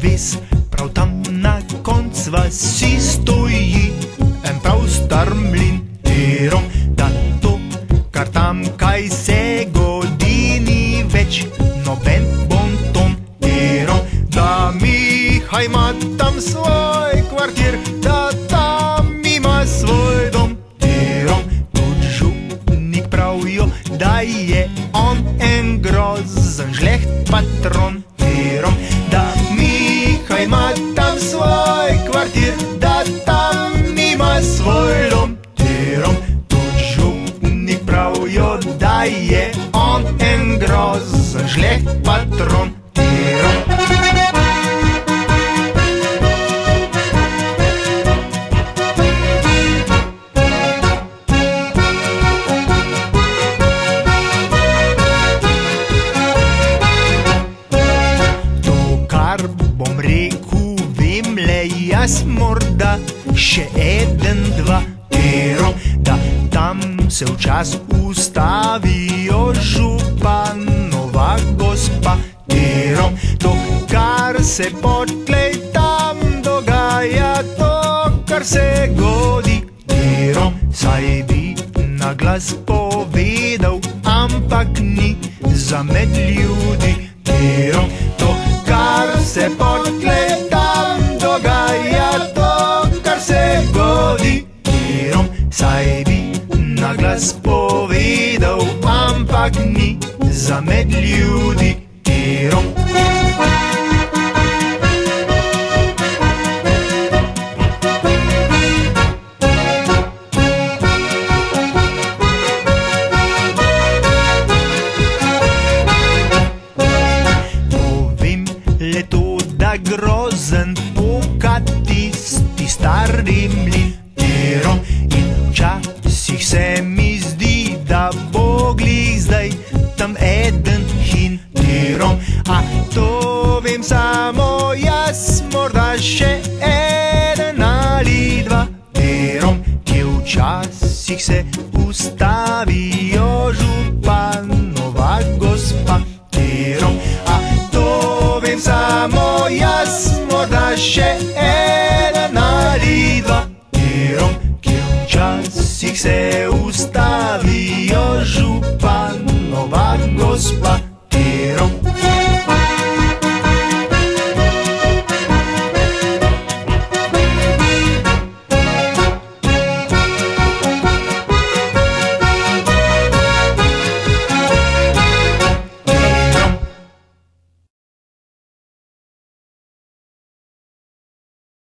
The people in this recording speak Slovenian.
ves, prav tam na konc vasi stoji en prav star mlin. Tirom, da to, kar tam kaj se godi, ni več noben bonton. Tirom, da Mihaj ima tam svoj kvartir, da tam ima svoj dom. Tirom, tudi župnik pravijo, da je on en grozen žleht patron. Tirom, da Mihaj ima tam svoj kvartir, da tam ima svoj dom. Tirom, tudi župnik pravijo, da je on en grozen žleht patron. Tirom. Bom rekel, vem le jaz morda še eden, dva. Tirom, da tam se včas ustavijo županova gospa. Tirom, to, kar se potlej tam dogaja, to, kar se godi. Tirom, saj bi na glas povedal, ampak ni za med ljudi. Tirom, to, kar se potlej tam dogaja, to, kar se godi. Tirom, saj bi na glas povedal, ampak ni za med ljudi. Tirom. Le to, da grozen poka tisti stari mlin. Tirom, in včasih se mi zdi, da bo glih zdaj tam eden hin. Tirom, a to vem samo jaz, morda še eden ali dva. Tirom, kje včasih se ustavijo županova gospa. Tirom, a to vem samo jaz, morda še eden ali dva. Tirom, kje včasih se ustavijo županova gospa.